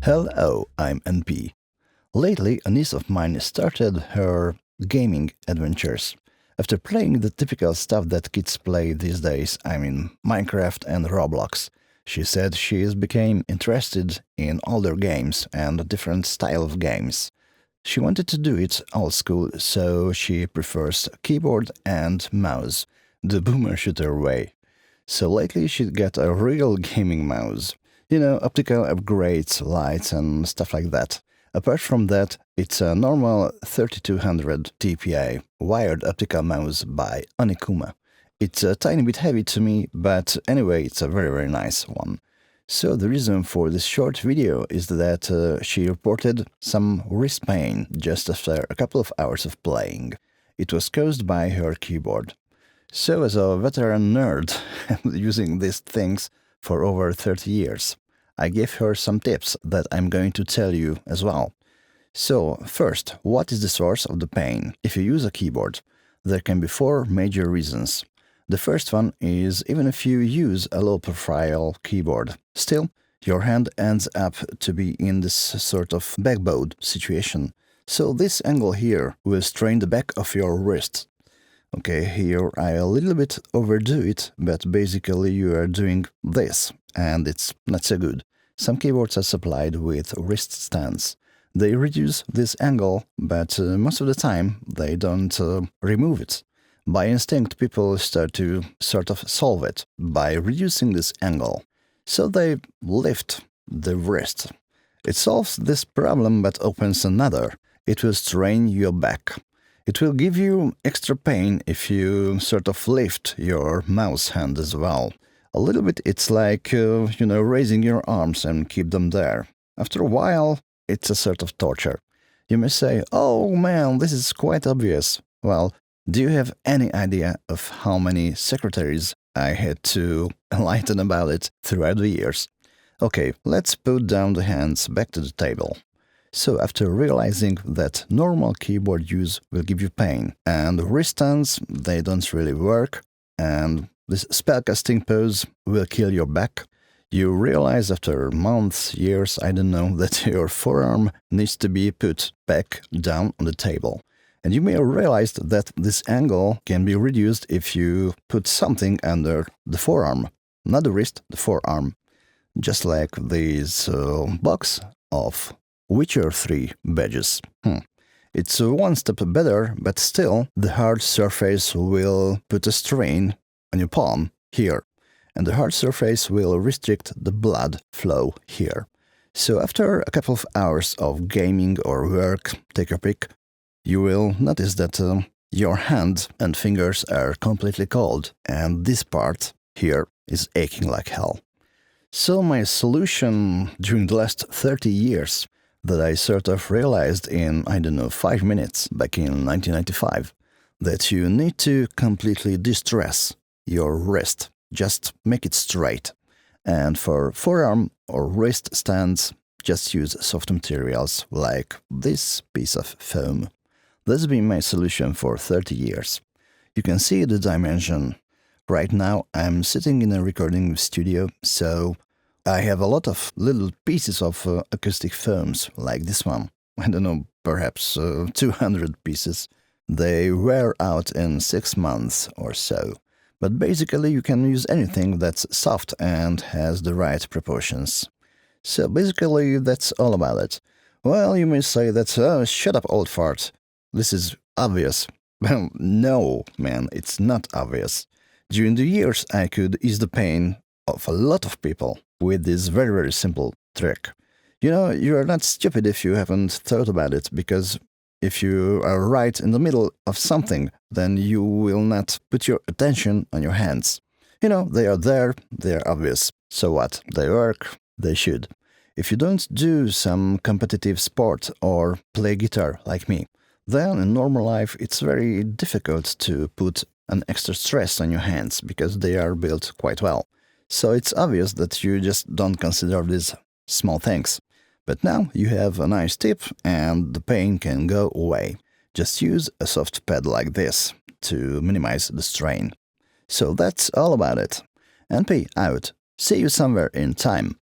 Hello, I'm NP. Lately, a niece of mine started her gaming adventures. After playing the typical stuff that kids play these days, I mean Minecraft and Roblox, she said she has became interested in older games and a different style of games. She wanted to do it old school, so she prefers keyboard and mouse, the boomer shooter way. So lately she got a real gaming mouse. You know, optical upgrades, lights and stuff like that. Apart from that, it's a normal 3200 TPA wired optical mouse by Onikuma. It's a tiny bit heavy to me, but anyway, it's a very nice one. So the reason for this short video is that she reported some wrist pain just after a couple of hours of playing. It was caused by her keyboard. So as a veteran nerd using these things for over 30 years, I gave her some tips that I'm going to tell you as well. So first, what is the source of the pain? If you use a keyboard, there can be four major reasons. The first one is even if you use a low-profile keyboard, still, your hand ends up to be in this sort of backbowed situation. So this angle here will strain the back of your wrist. Okay, here I a little bit overdo it, but basically you are doing this, and it's not so good. Some keyboards are supplied with wrist stands. They reduce this angle, but most of the time they don't remove it. By instinct, people start to sort of solve it by reducing this angle. So they lift the wrist. It solves this problem but opens another. It will strain your back. It will give you extra pain if you sort of lift your mouse hand as well. A little bit it's like, raising your arms and keep them there. After a while, it's a sort of torture. You may say, oh man, this is quite obvious. Well, do you have any idea of how many secretaries I had to enlighten about it throughout the years? Okay, let's put down the hands back to the table. So after realizing that normal keyboard use will give you pain, and wrist stands, they don't really work, and this spellcasting pose will kill your back, you realize after months, years, I don't know, that your forearm needs to be put back down on the table. And you may have realized that this angle can be reduced if you put something under the forearm, not the wrist, the forearm. Just like this box of Witcher 3 badges. It's one step better, but still the hard surface will put a strain on your palm here, and the hard surface will restrict the blood flow here. So after a couple of hours of gaming or work, take a pick, you will notice that your hand and fingers are completely cold, and this part here is aching like hell. So my solution during the last 30 years that I sort of realized in, 5 minutes back in 1995, that you need to completely distress your wrist. Just make it straight. And for forearm or wrist stands, just use soft materials like this piece of foam. That's been my solution for 30 years. You can see the dimension. Right now I'm sitting in a recording studio, so I have a lot of little pieces of acoustic foams, like this one. I don't know, perhaps 200 pieces. They wear out in 6 months or so. But basically you can use anything that's soft and has the right proportions. So basically that's all about it. Well, you may say that, shut up old fart. This is obvious. Well, no, man, it's not obvious. During the years I could ease the pain of a lot of people with this very simple trick. You know, you are not stupid if you haven't thought about it, because if you are right in the middle of something, then you will not put your attention on your hands. You know, they are there, they are obvious. So what? They work, they should. If you don't do some competitive sport or play guitar like me, then in normal life it's very difficult to put an extra stress on your hands because they are built quite well. So it's obvious that you just don't consider these small things. But now you have a nice tip and the pain can go away. Just use a soft pad like this to minimize the strain. So that's all about it. NP out. See you somewhere in time.